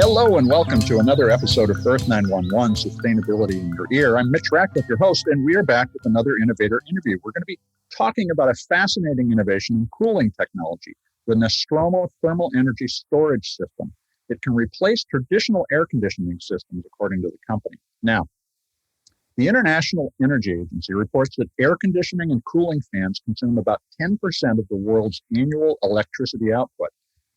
Hello and welcome to another episode of Earth911 Sustainability in Your Ear. I'm Mitch, your host, and we are back with another innovator interview. We're going to be talking about a fascinating innovation in cooling technology, the Nostromo Thermal-Energy Storage System. It can replace traditional air conditioning systems, according to the company. Now, the International Energy Agency reports that air conditioning and cooling fans consume about 10% of the world's annual electricity output.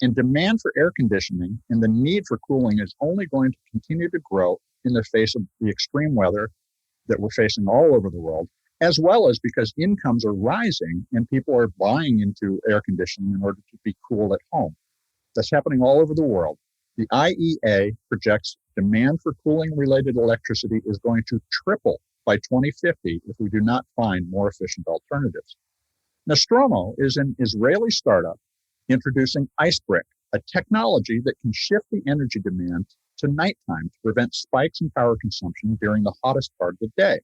And demand for air conditioning and the need for cooling is only going to continue to grow in the face of the extreme weather that we're facing all over the world, as well as because incomes are rising and people are buying into air conditioning in order to be cool at home. That's happening all over the world. The IEA projects demand for cooling-related electricity is going to triple by 2050 if we do not find more efficient alternatives. Nostromo is an Israeli startup introducing IceBrick, a technology that can shift the energy demand to nighttime to prevent spikes in power consumption during the hottest part of the day.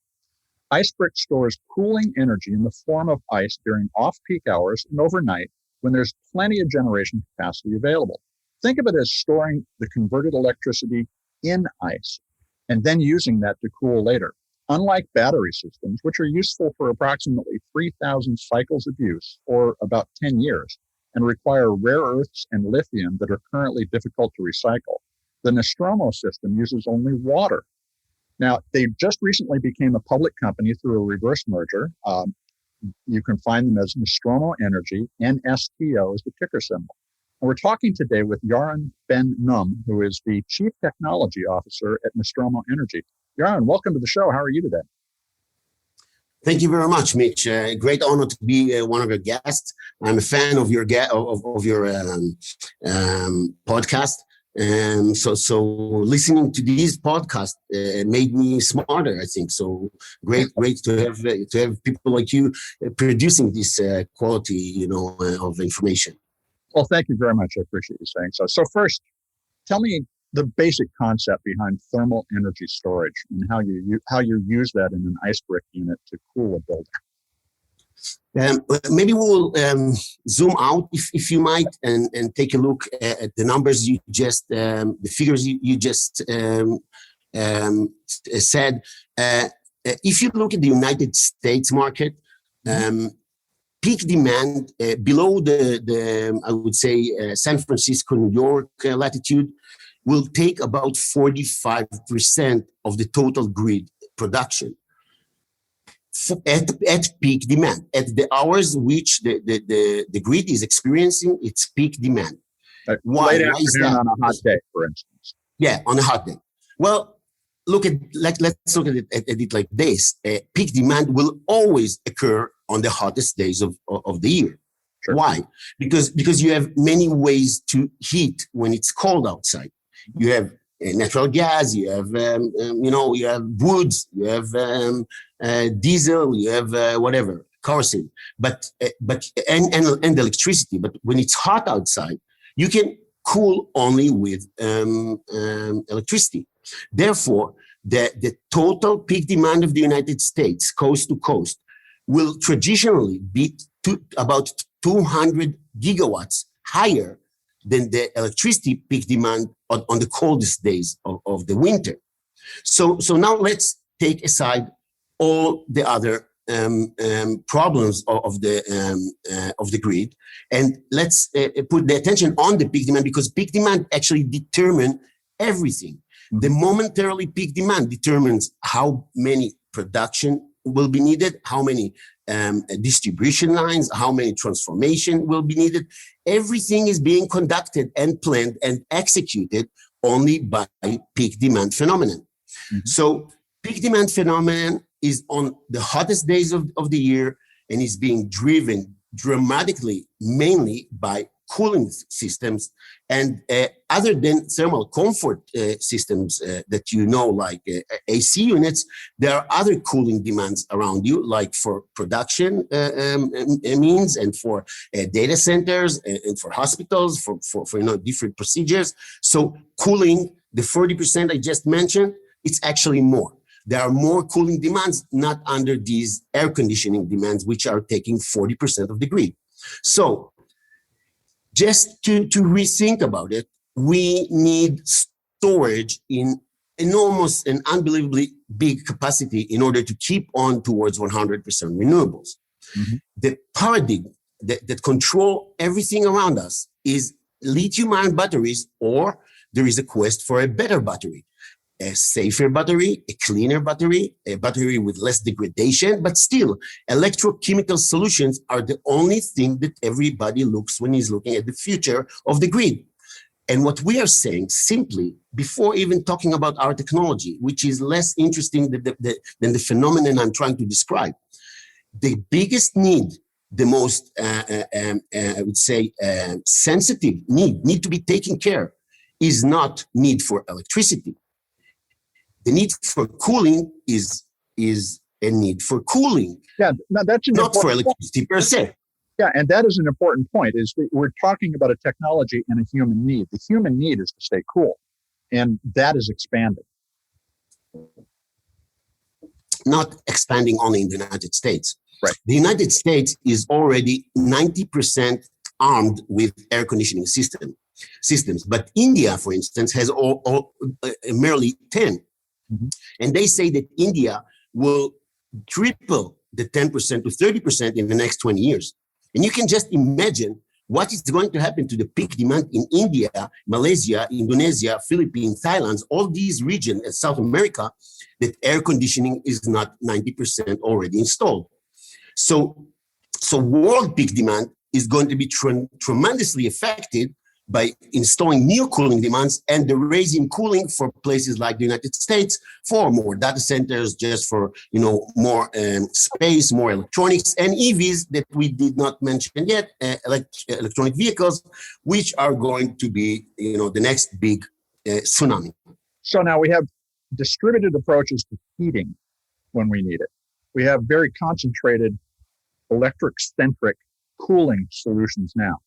IceBrick stores cooling energy in the form of ice during off-peak hours and overnight when there's plenty of generation capacity available. Think of it as storing the converted electricity in ice and then using that to cool later. Unlike battery systems, which are useful for approximately 3,000 cycles of use, or about 10 years, and require rare earths and lithium that are currently difficult to recycle, the Nostromo system uses only water. Now, they just recently became a public company through a reverse merger. You can find them as Nostromo Energy, NSTO is the ticker symbol. And we're talking today with Yaron Ben-Nun, who is the Chief Technology Officer at Nostromo Energy. Yaron, welcome to the show. How are you today? Thank you very much, Mitch. Great honor to be one of your guests. I'm a fan of your podcast, so listening to these podcasts made me smarter, I think. So great to have people like you producing this quality, of information. Well, thank you very much. I appreciate you saying so. So first, tell me the basic concept behind thermal energy storage and how you use that in an IceBrick unit to cool a building. Maybe we'll zoom out, if you might, and take a look at the numbers you just, the figures you just said. If you look at the United States market, peak demand below the I would say San Francisco, New York latitude will take about 45% of the total grid production at peak demand, at the hours which the grid is experiencing its peak demand. Why is that? On a hot day, for instance. Yeah, on a hot day. Well, let's look at it like this. Peak demand will always occur on the hottest days of the year. Sure. Why? Because you have many ways to heat when it's cold outside. You have natural gas, you have you have woods, you have diesel, you have whatever, kerosene, but electricity. But when it's hot outside, you can cool only with electricity. Therefore, the total peak demand of the United States, coast to coast, will traditionally be about 200 gigawatts higher than the electricity peak demand on the coldest days of the winter. So now let's take aside all the other problems of the grid, and let's put the attention on the peak demand, because peak demand actually determines everything. The momentarily peak demand determines how many production will be needed, how many distribution lines, how many transformation will be needed. Everything is being conducted and planned and executed only by peak demand phenomenon. So peak demand phenomenon is on the hottest days of the year and is being driven dramatically, mainly by cooling systems, and other than thermal comfort systems that like AC units, there are other cooling demands around you, like for production means, and for data centers, and for hospitals, for different procedures. So cooling, the 40% I just mentioned, it's actually more. There are more cooling demands, not under these air conditioning demands, which are taking 40% of the grid. So just to rethink about it, we need storage in enormous and unbelievably big capacity in order to keep on towards 100% renewables. Mm-hmm. The paradigm that control everything around us is lithium-ion batteries, or there is a quest for a better battery, a safer battery, a cleaner battery, a battery with less degradation, but still electrochemical solutions are the only thing that everybody looks when he's looking at the future of the grid. And what we are saying simply, before even talking about our technology, which is less interesting than the phenomenon I'm trying to describe, the biggest need, the most, I would say, sensitive need to be taken care, is not need for electricity. The need for cooling is a need for cooling. Yeah, no, that's not for electricity per se. Yeah, and that is an important point, is that we're talking about a technology and a human need. The human need is to stay cool, and that is expanding. Not expanding only in the United States. Right. The United States is already 90% armed with air conditioning systems. But India, for instance, has merely 10. Mm-hmm. And they say that India will triple the 10% to 30% in the next 20 years. And you can just imagine what is going to happen to the peak demand in India, Malaysia, Indonesia, Philippines, Thailand, all these regions in South America, that air conditioning is not 90% already installed. So world peak demand is going to be tremendously affected by installing new cooling demands and the raising cooling for places like the United States, for more data centers, just for more space, more electronics, and EVs that we did not mention yet, electronic vehicles, which are going to be the next big tsunami. So now we have distributed approaches to heating when we need it. We have very concentrated electric-centric cooling solutions now.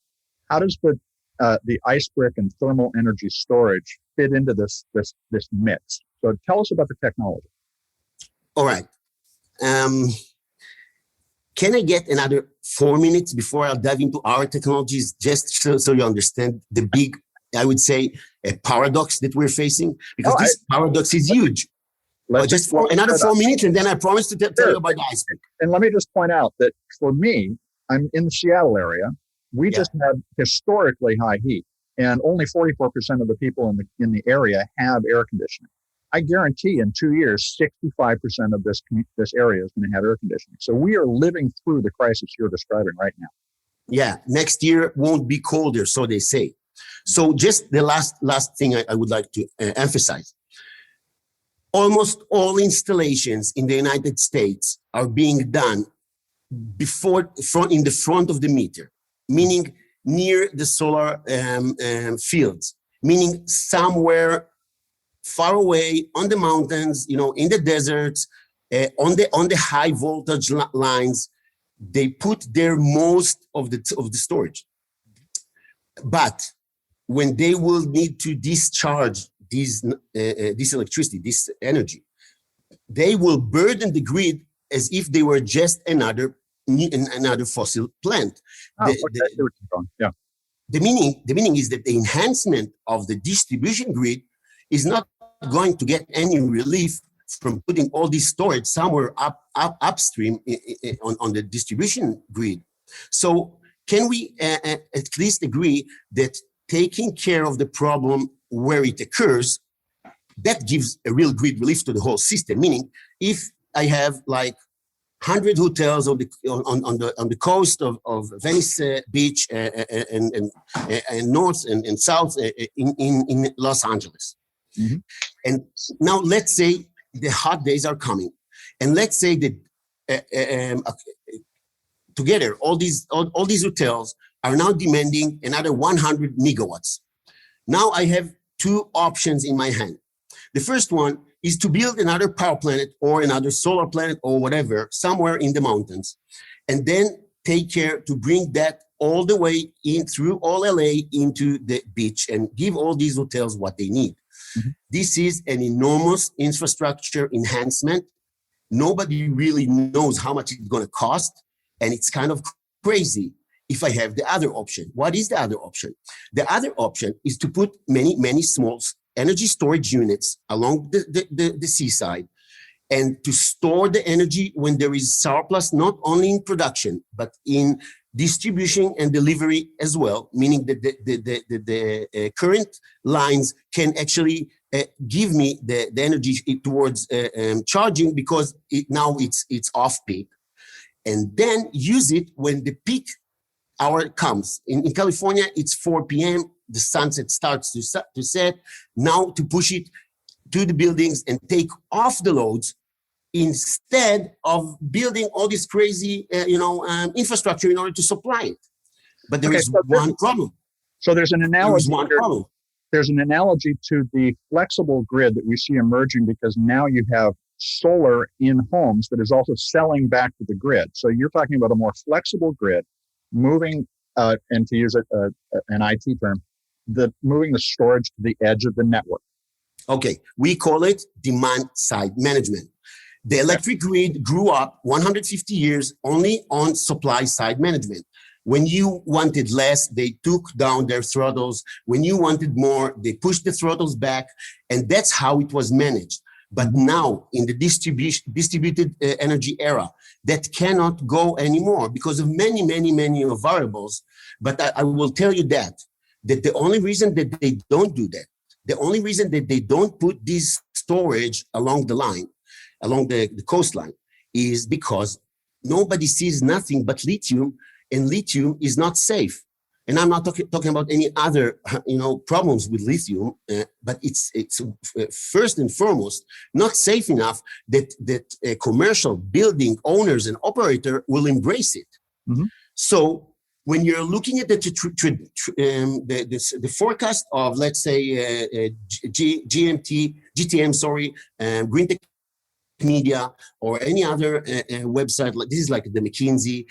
How does the IceBrick and thermal energy storage fit into this mix? So tell us about the technology. All right. Can I get another 4 minutes before I'll dive into our technologies, just so you understand the big, I would say, a paradox that we're facing? Because this paradox is huge. Just for another 4 minutes, and then I promise to tell you about the IceBrick. And let me just point out that for me, I'm in the Seattle area. We just have historically high heat, and only 44% of the people in the area have air conditioning. I guarantee in 2 years, 65% of this area is going to have air conditioning. So we are living through the crisis you're describing right now. Yeah, next year won't be colder, so they say. So just the last thing I would like to emphasize. Almost all installations in the United States are being done in the front of the meter, meaning near the solar fields, meaning somewhere far away on the mountains, in the deserts, on the high voltage lines. They put there most of the storage. But when they will need to discharge this electricity, this energy, they will burden the grid as if they were just another fossil plant. Yeah. The meaning is that the enhancement of the distribution grid is not going to get any relief from putting all this storage somewhere upstream on the distribution grid. So can we at least agree that taking care of the problem where it occurs, that gives a real grid relief to the whole system? Meaning, if I have like 100 hotels on the coast of Venice Beach and north and south in Los Angeles, mm-hmm. and now let's say the hot days are coming, and let's say that together all these hotels are now demanding another 100 megawatts. Now I have two options in my hand. The first one is to build another power plant or another solar plant or whatever somewhere in the mountains, and then take care to bring that all the way in through all LA into the beach and give all these hotels what they need. Mm-hmm. This is an enormous infrastructure enhancement. Nobody really knows how much it's going to cost, and it's kind of crazy. If I have the other option, what is the other option? The other option is to put many, many small energy storage units along the seaside, and to store the energy when there is surplus, not only in production, but in distribution and delivery as well, meaning that the current lines can actually give me the energy towards charging, because now it's off peak, and then use it when the peak hour comes. In California, it's 4 p.m. The sunset starts to set. Now to push it to the buildings and take off the loads, instead of building all this crazy, infrastructure in order to supply it. But there is one problem. So there's an analogy. There is one problem. There's an analogy to the flexible grid that we see emerging, because now you have solar in homes that is also selling back to the grid. So you're talking about a more flexible grid, moving, and to use an IT term, moving the storage to the edge of the network. Okay, we call it demand side management. The electric grid grew up 150 years only on supply side management. When you wanted less, they took down their throttles. When you wanted more, they pushed the throttles back, and that's how it was managed. But now, in the distributed energy era, that cannot go anymore because of many variables. But I will tell you that the only reason that they don't do that, the only reason that they don't put this storage along the line, along the coastline, is because nobody sees nothing but lithium, and lithium is not safe. And I'm not talking about any other, problems with lithium, but it's first and foremost not safe enough that commercial building owners and operator will embrace it. Mm-hmm. So when you're looking at the forecast of, let's say, GTM, Green Tech Media, or any other website, like this is like the McKinsey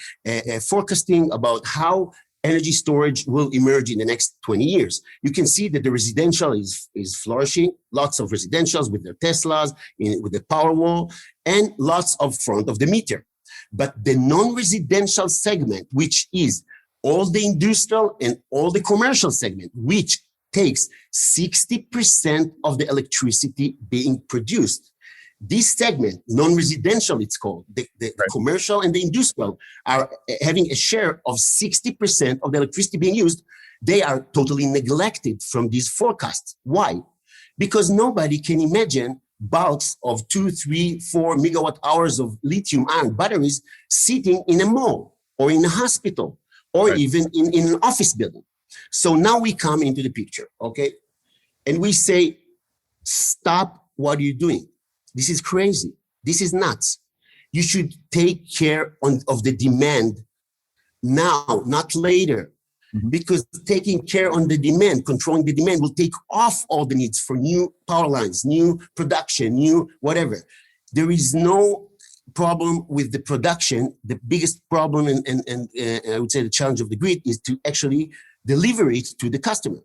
forecasting about how energy storage will emerge in the next 20 years. You can see that the residential is flourishing, lots of residentials with their Teslas, with the Powerwall, and lots of front of the meter. But the non-residential segment, which is all the industrial and all the commercial segment, which takes 60% of the electricity being produced. This segment, non-residential, it's called, the commercial and the industrial, are having a share of 60% of the electricity being used. They are totally neglected from these forecasts. Why? Because nobody can imagine bulks of 2, 3, 4 megawatt hours of lithium-ion batteries sitting in a mall or in a hospital or even in an office building. So now we come into the picture, okay? And we say, stop what you're doing. This is crazy. This is nuts. You should take care of the demand now, not later, because taking care on the demand, controlling the demand, will take off all the needs for new power lines, new production, new whatever. There is no problem with the production. The biggest problem, and I would say the challenge of the grid, is to actually deliver it to the customer.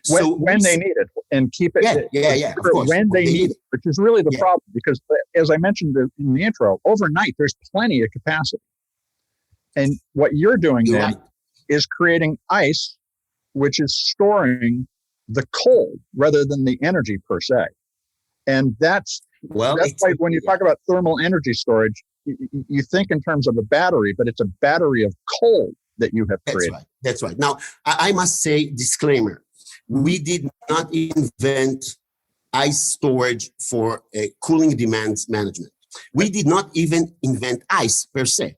When they need it, and keep it. Of course. When they need it, which is really the problem, because as I mentioned in the intro, overnight there's plenty of capacity, and what you're doing is creating ice, which is storing the cold rather than the energy per se, and that's why when you talk about thermal energy storage, you think in terms of a battery, but it's a battery of cold that you have created. That's right. Now I must say, disclaimer. We did not invent ice storage for cooling demands management. We did not even invent ice per se.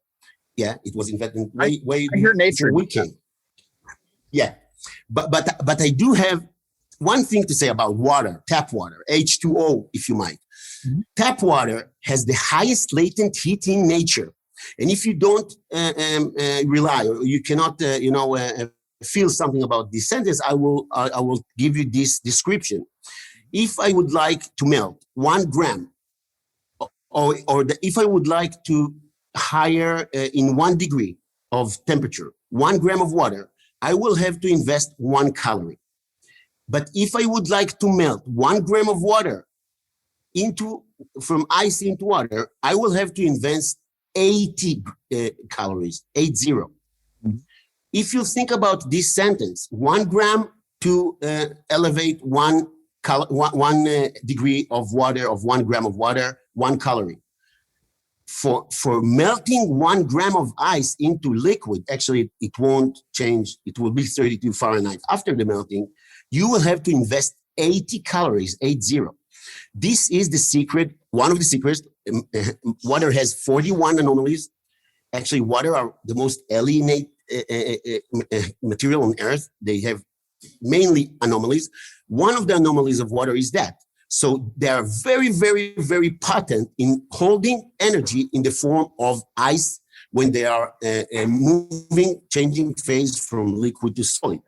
Yeah, it was invented way before we came. Yeah, but I do have one thing to say about water, tap water, H2O, if you might. Mm-hmm. Tap water has the highest latent heat in nature, and if you don't rely, or you cannot, feel something about this sentence, I will give you this description. If I would like to melt 1 gram, if I would like to higher in 1 degree of temperature, 1 gram of water, I will have to invest 1 calorie. But if I would like to melt 1 gram of water from ice into water, I will have to invest 80 calories, 80. Mm-hmm. If you think about this sentence, 1 gram to elevate 1 degree of water, of 1 gram of water, 1 calorie. For melting 1 gram of ice into liquid, actually it won't change. It will be 32 Fahrenheit. After the melting, you will have to invest 80 calories, 80. This is the secret, one of the secrets. Water has 41 anomalies. Actually, water are the most alienate material on Earth. They have mainly anomalies. One of the anomalies of water is that. So they are very, very, very potent in holding energy in the form of ice when they are moving, changing phase from liquid to solid.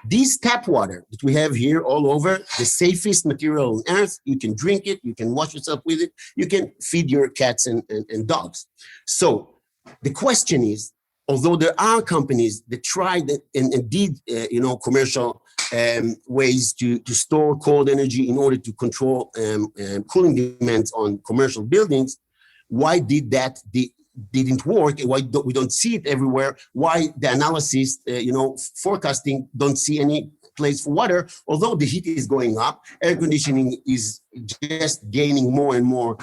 This tap water that we have here all over, the safest material on Earth, you can drink it, you can wash yourself with it, you can feed your cats and dogs. So the question is, although there are companies that tried and did, commercial ways to store cold energy in order to control cooling demands on commercial buildings, why did that didn't work? Why we don't see it everywhere? Why the analysis, forecasting don't see any place for water, although the heat is going up, air conditioning is just gaining more and more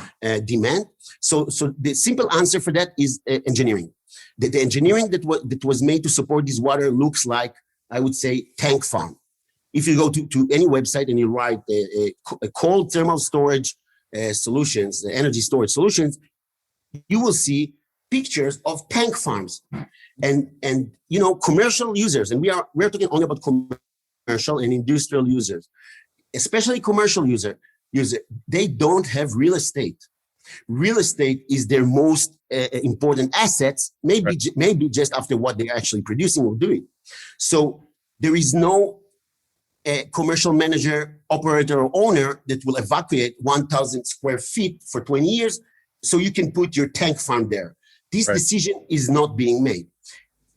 demand. So the simple answer for that is engineering. The engineering that was made to support this water looks like, I would say, tank farm. If you go to any website and you write a cold thermal storage solutions, energy storage solutions, you will see pictures of tank farms and commercial users. And we're talking only about commercial and industrial users, especially commercial user. They don't have real estate. Real estate is their most important assets, maybe just after what they're actually producing or doing. So there is no commercial manager, operator, or owner that will evacuate 1,000 square feet for 20 years so you can put your tank farm there. This decision is not being made.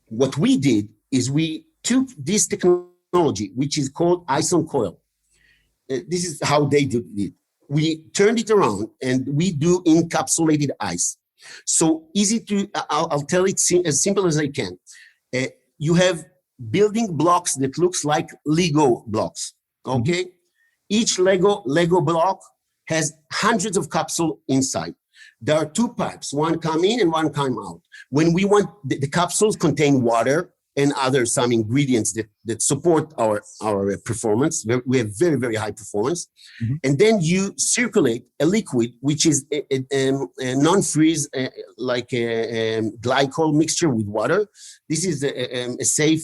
What we did is we took this technology, which is called ice on coil. This is how they did it. We turned it around and we do encapsulated ice. So easy to, I'll tell it as simple as I can. You have building blocks that looks like Lego blocks, okay? Each Lego block has hundreds of capsules inside. There are 2 pipes, one come in and one come out. When we want, the capsules contain water and some ingredients that support our performance. We have very, very high performance. And then you circulate a liquid, which is a non-freeze, like a glycol mixture with water. This is a safe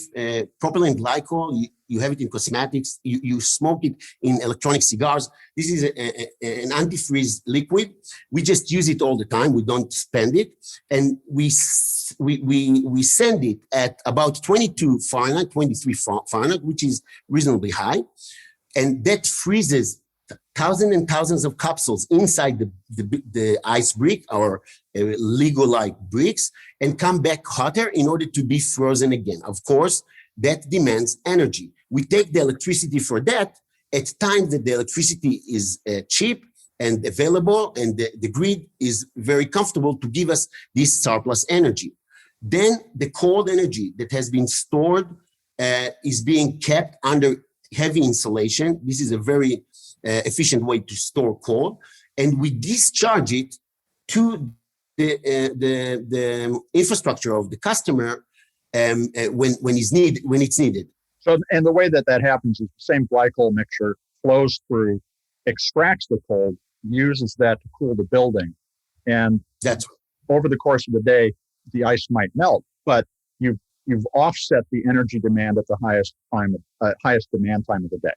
propylene glycol. You have it in cosmetics. You smoke it in electronic cigars. This is an antifreeze liquid. We just use it all the time. We don't spend it, and we send it at about 22 Fahrenheit, 23 Fahrenheit, which is reasonably high, and that freezes thousands and thousands of capsules inside the ice brick, our Lego-like bricks, and come back hotter in order to be frozen again. Of course, that demands energy. We take the electricity for that at times that the electricity is cheap and available, and the grid is very comfortable to give us this surplus energy. Then the cold energy that has been stored is being kept under heavy insulation. This is a very efficient way to store cold, and we discharge it to the infrastructure of the customer when it's needed. So, and the way that happens is the same glycol mixture flows through, extracts the cold, uses that to cool the building, and that's over the course of the day, the ice might melt, but you've offset the energy demand at the highest demand time of the day,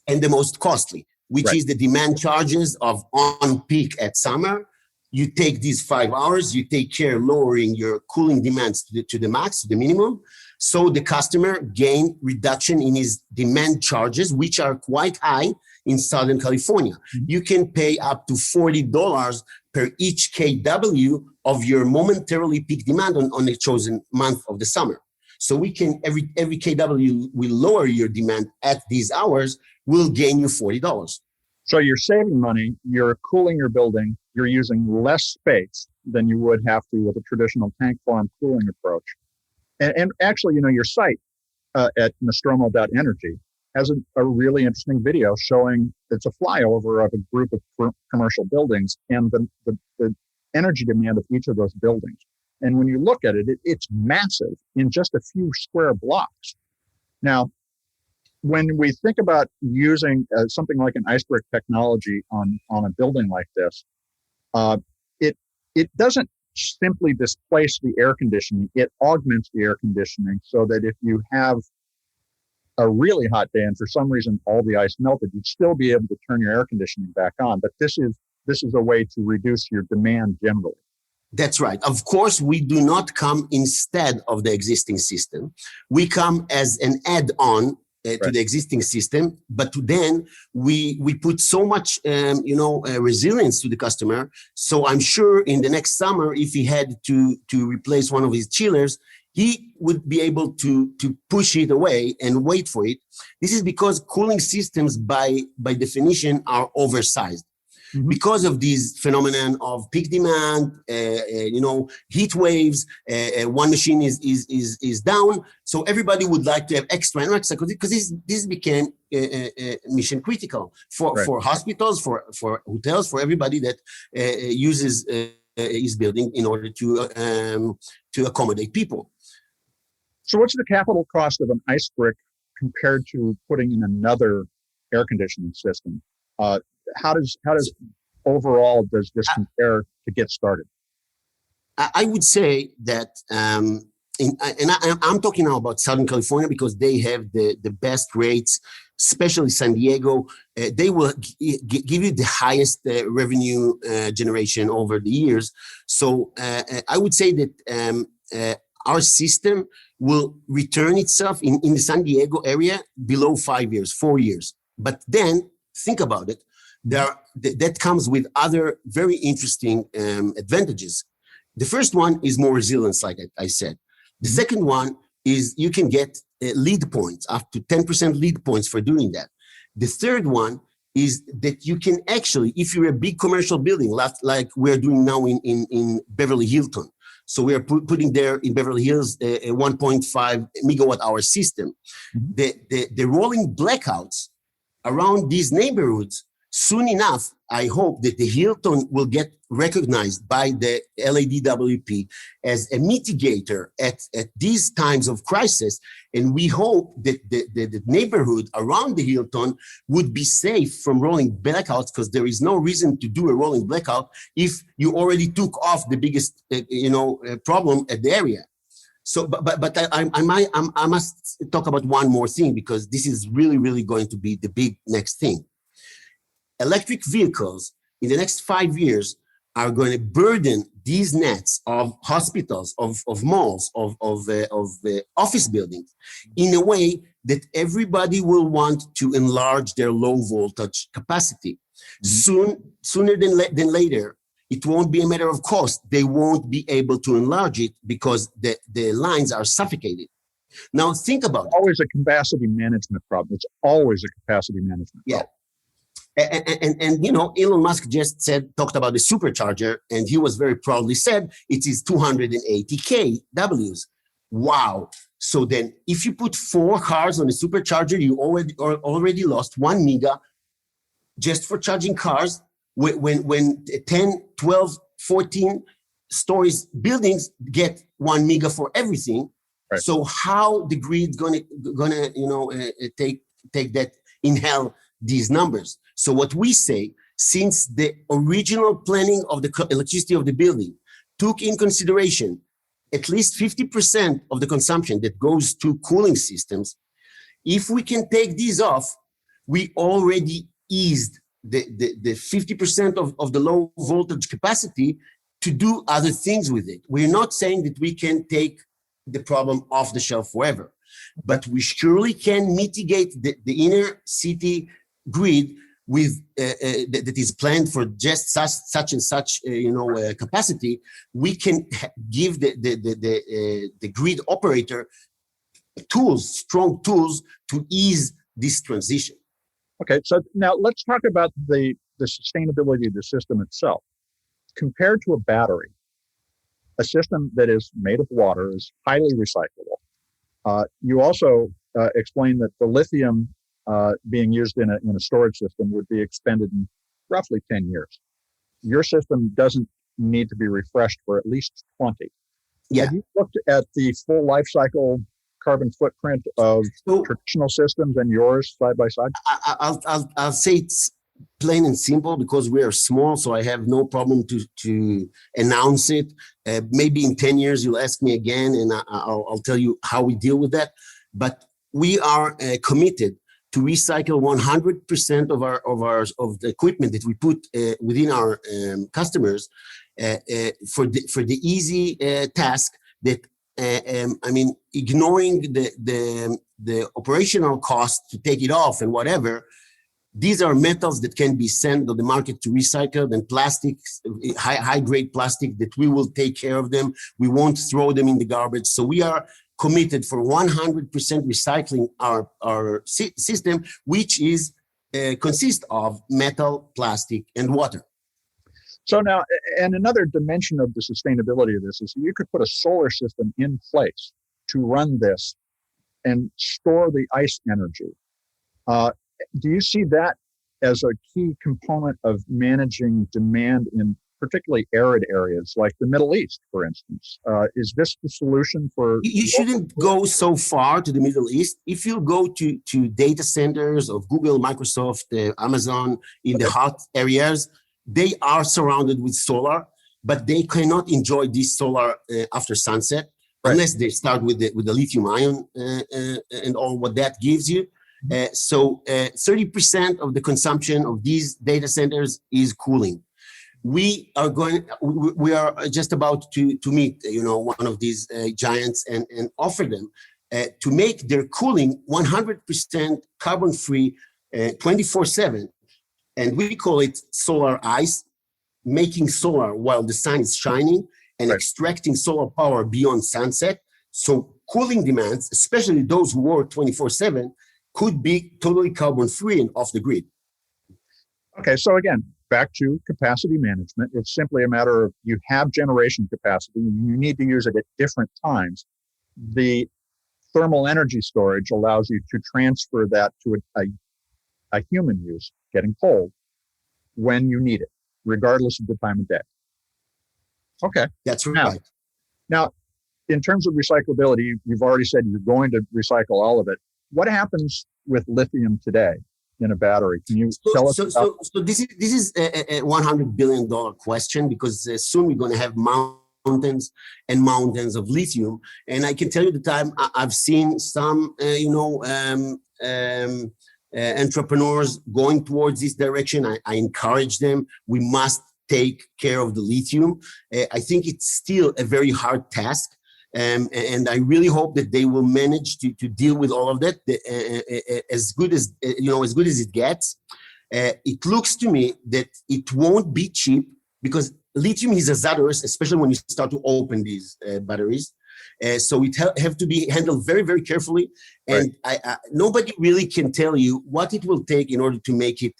and the most costly, which is the demand charges of on peak at summer. You take these 5 hours, you take care lowering your cooling demands to the max, to the minimum. So the customer gain reduction in his demand charges, which are quite high in Southern California. You can pay up to $40 per each kW of your momentarily peak demand on a chosen month of the summer. So we can, every kW we lower your demand at these hours will gain you $40. So you're saving money, you're cooling your building, you're using less space than you would have to with a traditional tank farm cooling approach. And actually, your site at Nostromo.energy has a really interesting video showing it's a flyover of a group of commercial buildings and the energy demand of each of those buildings. And when you look at it, it's massive in just a few square blocks. Now, when we think about using something like an IceBrick technology on a building like this, it doesn't simply displace the air conditioning. It augments the air conditioning so that if you have a really hot day and for some reason all the ice melted, you'd still be able to turn your air conditioning back on. But this is a way to reduce your demand generally. That's right. Of course, we do not come instead of the existing system. We come as an add-on to the existing system, but then we put so much resilience to the customer. So I'm sure in the next summer, if he had to replace one of his chillers, he would be able to push it away and wait for it. This is because cooling systems by definition are oversized. Mm-hmm. Because of these phenomenon of peak demand, heat waves, one machine is down, so everybody would like to have extra because this became mission critical for hospitals, for hotels, for everybody that uses his building in order to accommodate people. So, what's the capital cost of an IceBrick compared to putting in another air conditioning system? How does overall does this compare to get started? I would say that, I'm talking now about Southern California because they have the best rates, especially San Diego. They will give you the highest revenue generation over the years. So I would say that our system will return itself in the San Diego area below 5 years, 4 years. But then think about it. That comes with other very interesting advantages. The first one is more resilience, like I said. The second one is you can get lead points, up to 10% lead points for doing that. The third one is that you can actually, if you're a big commercial building, like we're doing now in Beverly Hilton. So we are putting there in Beverly Hills a 1.5 megawatt hour system. Mm-hmm. The rolling blackouts around these neighborhoods, soon enough, I hope that the Hilton will get recognized by the LADWP as a mitigator at these times of crisis. And we hope that the neighborhood around the Hilton would be safe from rolling blackouts, because there is no reason to do a rolling blackout if you already took off the biggest problem at the area. So, but I must talk about one more thing, because this is really, really going to be the big next thing. Electric vehicles in the next 5 years are going to burden these nets of hospitals, of malls, of office buildings in a way that everybody will want to enlarge their low voltage capacity. Mm-hmm. Sooner than later, it won't be a matter of cost. They won't be able to enlarge it because the lines are suffocated. Now think about it. Always a capacity management problem. It's always a capacity management problem. And Elon Musk just talked about the supercharger, and he was very proudly said it is 280 kWs. Wow. So then if you put 4 cars on a supercharger, you already lost 1 mega just for charging cars. When 10, 12, 14 stories buildings get 1 mega for everything. Right. So how the grid gonna take that inhale these numbers? So what we say, since the original planning of the electricity of the building took in consideration at least 50% of the consumption that goes to cooling systems, if we can take these off, we already eased the 50% of the low voltage capacity to do other things with it. We're not saying that we can take the problem off the shelf forever, but we surely can mitigate the inner city grid with that is planned for just such and such capacity. We can give the grid operator strong tools to ease this transition. Okay, so now let's talk about the sustainability of the system itself. Compared to a battery, a system that is made of water is highly recyclable. You also explained that the lithium being used in a storage system would be expended in roughly 10 years. Your system doesn't need to be refreshed for at least 20. Yeah. Have you looked at the full life cycle carbon footprint of So traditional systems and yours side by side? I'll say it's plain and simple because we are small, so I have no problem to announce it. Maybe in 10 years you'll ask me again, and I'll tell you how we deal with that. But we are committed to recycle 100% of the equipment that we put within our customers for the easy task that ignoring the operational cost to take it off and whatever. These are metals that can be sent to the market to recycle, and plastics, high grade plastic, that we will take care of them. We won't throw them in the garbage. So we are committed for 100% recycling our system, which is consists of metal, plastic, and water. So now, and another dimension of the sustainability of this is you could put a solar system in place to run this and store the ice energy. Do you see that as a key component of managing demand in particularly arid areas like the Middle East, for instance? Is this the solution for? You shouldn't go so far to the Middle East. If you go to data centers of Google, Microsoft, Amazon in the hot areas, they are surrounded with solar, but they cannot enjoy this solar after sunset, right, unless they start with the lithium ion and all what that gives you. So 30% of the consumption of these data centers is cooling. We are just about to meet, one of these giants and offer them to make their cooling 100% carbon free, 24/7. And we call it solar ice, making solar while the sun is shining and right, extracting solar power beyond sunset. So cooling demands, especially those who work 24/7, could be totally carbon free and off the grid. Okay, so again, back to capacity management. It's simply a matter of you have generation capacity, you need to use it at different times. The thermal energy storage allows you to transfer that to a human use, getting cold, when you need it, regardless of the time of day. Okay. That's right. Now, in terms of recyclability, you've already said you're going to recycle all of it. What happens with lithium today in a battery? Can you tell us? So this is a $100 billion question, because soon we're going to have mountains and mountains of lithium. And I can tell you the time I've seen some, entrepreneurs going towards this direction. I encourage them. We must take care of the lithium. I think it's still a very hard task. And I really hope that they will manage to deal with all of that as good as it gets. It looks to me that it won't be cheap, because lithium is hazardous, especially when you start to open these batteries. So it have to be handled very, very carefully. And right, nobody really can tell you what it will take in order to make it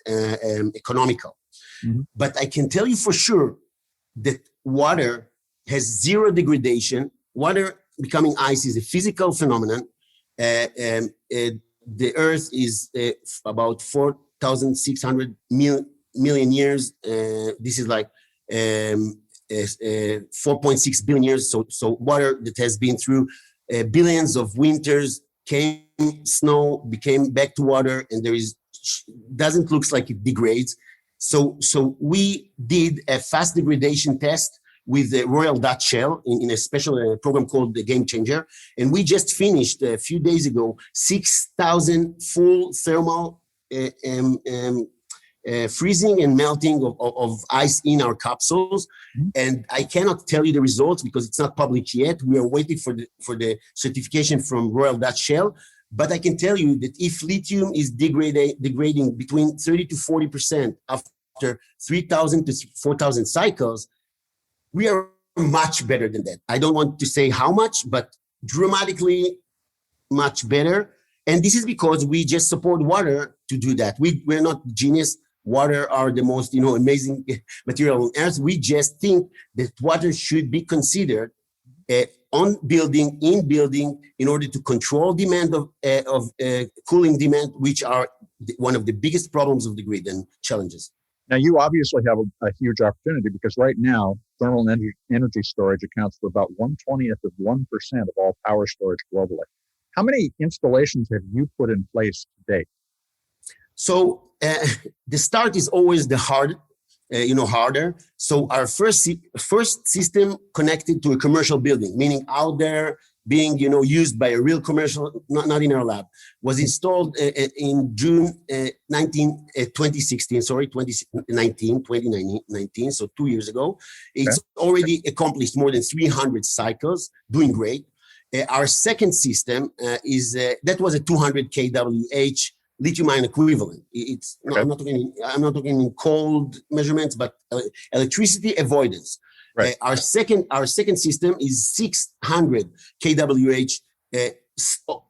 economical. Mm-hmm. But I can tell you for sure that water has zero degradation. Water becoming ice is a physical phenomenon. The Earth is about 4,600 million years. This is like 4.6 billion years. So water that has been through billions of winters, came snow, became back to water, and doesn't look like it degrades. So we did a fast degradation test with the Royal Dutch Shell in a special program called the Game Changer. And we just finished a few days ago 6,000 full thermal freezing and melting of ice in our capsules. Mm-hmm. And I cannot tell you the results because it's not public yet. We are waiting for the certification from Royal Dutch Shell. But I can tell you that if lithium is degrading between 30 to 40% after 3,000 to 4,000 cycles, we are much better than that. I don't want to say how much, but dramatically much better. And this is because we just support water to do that. We're not genius. Water are the most, amazing material on Earth. We just think that water should be considered on building, in building, in order to control demand of cooling demand, which are one of the biggest problems of the grid and challenges. Now, you obviously have a huge opportunity because right now, thermal energy storage accounts for about 1/20th of 1% of all power storage globally. How many installations have you put in place to date? So the start is always the harder. So our first system connected to a commercial building, meaning out there being, used by a real commercial, not in our lab, was installed in June 2019, so 2 years ago. It's already accomplished more than 300 cycles, doing great. Our second system that was a 200 kWh lithium-ion equivalent. I'm not talking in cold measurements, but electricity avoidance. Right. Our second system is 600 kWh.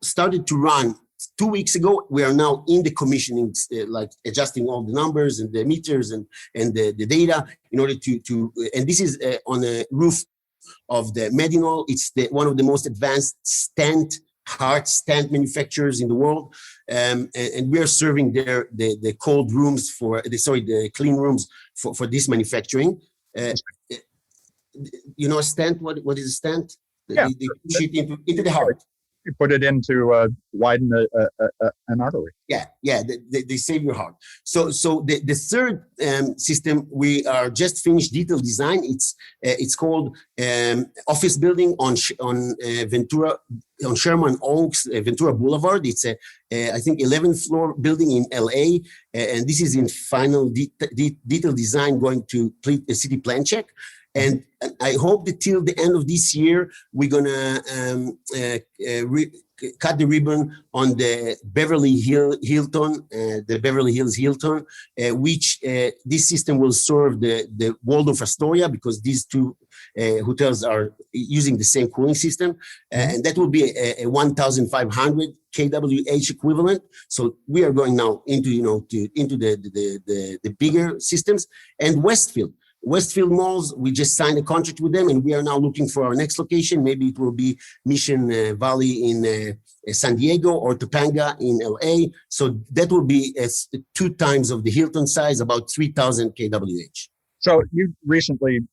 Started to run 2 weeks ago. We are now in the commissioning, like adjusting all the numbers and the meters and the data in order to and this is on the roof of the Medinol. It's one of the most advanced heart stent manufacturers in the world, and we are serving the cold rooms the clean rooms for this manufacturing. A stent. What is a stent? Yeah. They push it into the heart. You put it in to widen an artery. Yeah. They save your heart. So the third system, we are just finished detail design. It's called office building on Ventura, on Sherman Oaks, Ventura Boulevard. It's I think 11th floor building in LA, and this is in final detail design, going to complete a city plan check. And I hope that till the end of this year, we're gonna cut the ribbon on the Beverly Hilton, which this system will serve the Waldorf Astoria, because these two hotels are using the same cooling system, and that will be a 1,500 kWh equivalent. So we are going now into the bigger systems. And Westfield Malls, we just signed a contract with them, and we are now looking for our next location. Maybe it will be Mission Valley in San Diego or Topanga in LA. So that will be 2 times of the Hilton size, about 3,000 kWh. So you recently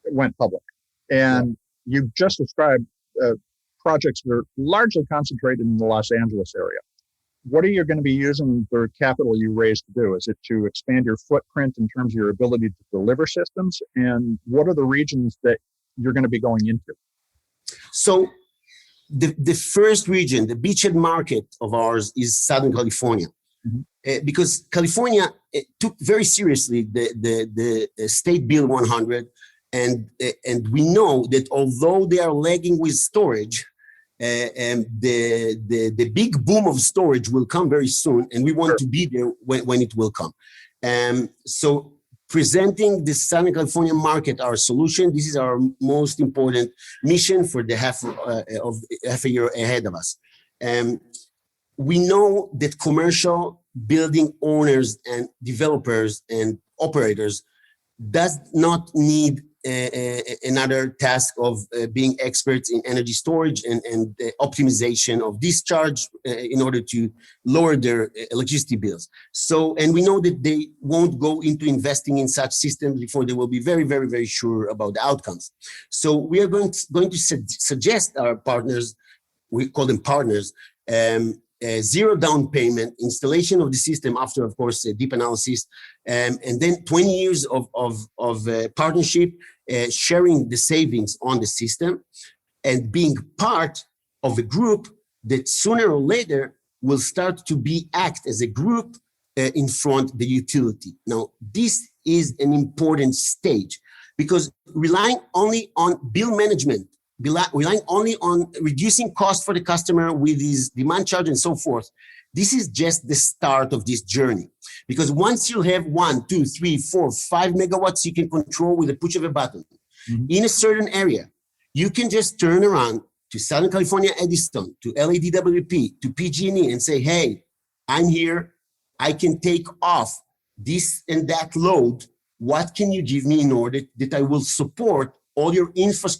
went public, and you just described projects that are largely concentrated in the Los Angeles area. What are you going to be using the capital you raised to do? Is it to expand your footprint in terms of your ability to deliver systems? And what are the regions that you're going to be going into? So the first region, the beachhead market of ours, is Southern California. Mm-hmm. Because California took very seriously the State Bill 100. And we know that although they are lagging with storage, and the big boom of storage will come very soon, and we want to be there when it will come. So presenting the Southern California market our solution, this is our most important mission for the half a year ahead of us. We know that commercial building owners and developers and operators does not need another task of being experts in energy storage and optimization of discharge in order to lower their electricity bills. So, and we know that they won't go into investing in such systems before they will be very, very, very sure about the outcomes. So we are going to suggest our partners, we call them partners, zero down payment, installation of the system after, of course, a deep analysis, and then 20 years of partnership, sharing the savings on the system, and being part of a group that sooner or later will start to act as a group in front of the utility. Now, this is an important stage, because relying only on bill management, relying only on reducing cost for the customer with his demand charge and so forth, this is just the start of this journey. Because once you have 1, 2, 3, 4, 5 megawatts you can control with a push of a button in a certain area, you can just turn around to Southern California Edison, to LADWP, to PG&E and say, hey, I'm here, I can take off this and that load. What can you give me in order that I will support all your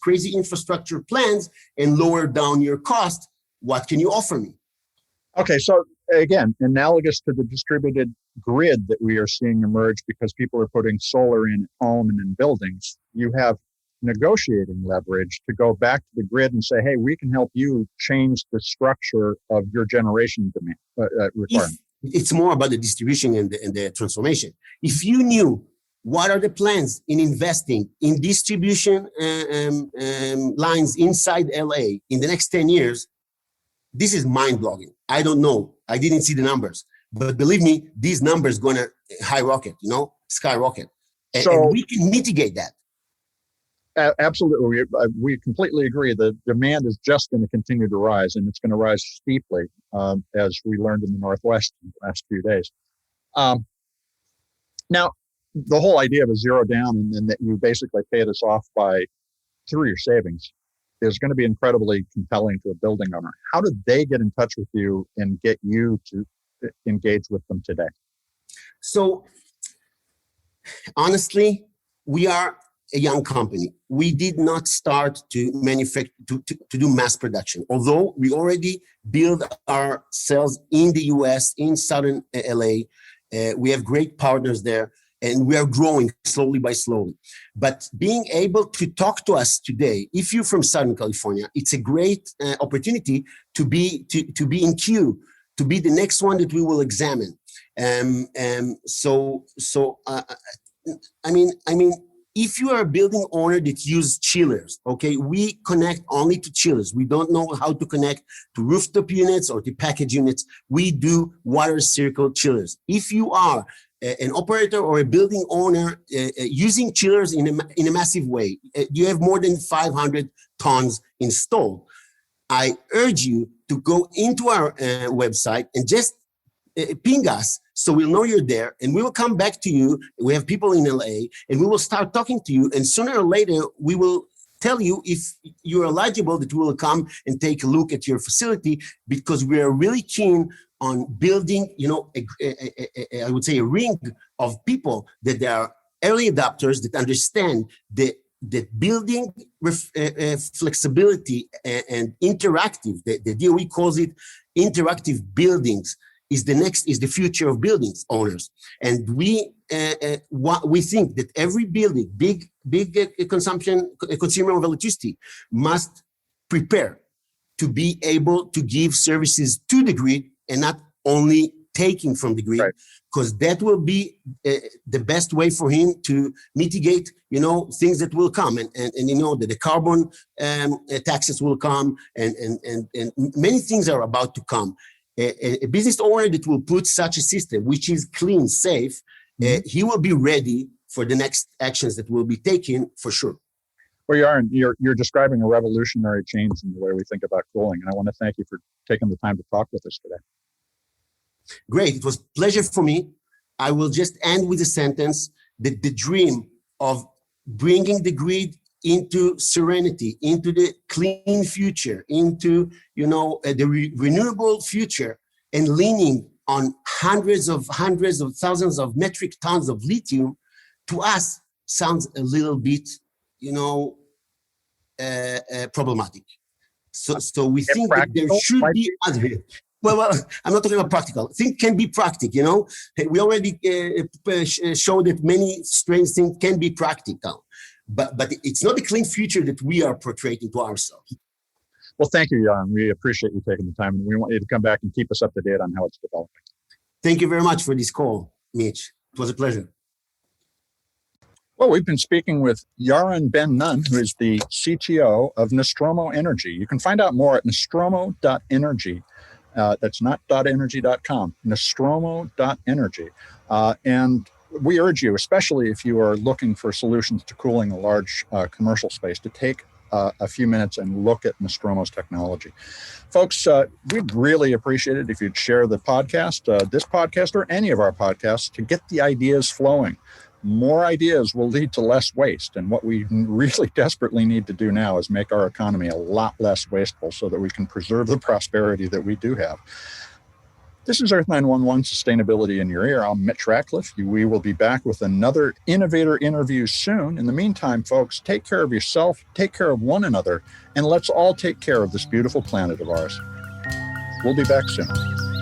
crazy infrastructure plans and lower down your cost. What can you offer me? Okay, so again, analogous to the distributed grid that we are seeing emerge because people are putting solar in at home and in buildings, you have negotiating leverage to go back to the grid and say, hey, we can help you change the structure of your generation demand requirement. It's more about the distribution and the transformation. If you knew what are the plans in investing in distribution lines inside LA in the next 10 years, this is mind-blowing. I don't know. I didn't see the numbers. But believe me, these numbers going to skyrocket. And we can mitigate that. Absolutely. We completely agree. The demand is just going to continue to rise, and it's going to rise steeply, as we learned in the Northwest in the last few days. Now, the whole idea of a zero down and that you basically pay this off through your savings is going to be incredibly compelling to a building owner. How did they get in touch with you and get you to engage with them today? So, honestly, we are a young company. We did not start to manufacture, to do mass production, although we already build our cells in the US, in Southern LA. We have great partners there, and we are growing slowly by slowly. But being able to talk to us today, if you're from Southern California, it's a great opportunity to be in queue, to be the next one that we will examine. If you are a building owner that uses chillers, okay, we connect only to chillers. We don't know how to connect to rooftop units or to package units. We do water circle chillers. If you are an operator or a building owner using chillers in a massive way, you have more than 500 tons installed, I urge you to go into our website and just ping us so we'll know you're there, and we will come back to you. We have people in LA, and we will start talking to you, and sooner or later we will tell you if you're eligible, that we will come and take a look at your facility, because we are really keen on building, I would say a ring of people that they are early adopters that understand the building flexibility and interactive. The DOE calls it interactive buildings. Is the future of buildings owners, and we think that every building, big consumer of electricity, must prepare to be able to give services to the grid and not only taking from the grid, because that will be the best way for him to mitigate, things that will come, and that the carbon taxes will come, and many things are about to come. A business owner that will put such a system, which is clean, safe, he will be ready for the next actions that will be taken for sure. Well, you're describing a revolutionary change in the way we think about cooling, and I want to thank you for taking the time to talk with us today. Great. It was a pleasure for me. I will just end with a sentence that the dream of bringing the grid into serenity, into the clean future, into the renewable future, and leaning on hundreds of thousands of metric tons of lithium, to us sounds a little bit, problematic. So we think that there should be other. Well, I'm not talking about practical. Things can be practical, We already showed that many strange things can be practical. But it's not the clean future that we are portraying to ourselves. Well, thank you, Yaron. We appreciate you taking the time, and we want you to come back and keep us up to date on how it's developing. Thank you very much for this call, Mitch. It was a pleasure. Well, we've been speaking with Yaron Ben-Nun, who is the CTO of Nostromo Energy. You can find out more at nostromo.energy. That's not .energy.com, nostromo.energy. And we urge you, especially if you are looking for solutions to cooling a large commercial space, to take a few minutes and look at Nostromo's technology. Folks, we'd really appreciate it if you'd share the podcast, this podcast, or any of our podcasts, to get the ideas flowing. More ideas will lead to less waste. And what we really desperately need to do now is make our economy a lot less wasteful so that we can preserve the prosperity that we do have. This is Earth 911 Sustainability in Your Ear. I'm Mitch Ratcliffe. We will be back with another innovator interview soon. In the meantime, folks, take care of yourself, take care of one another, and let's all take care of this beautiful planet of ours. We'll be back soon.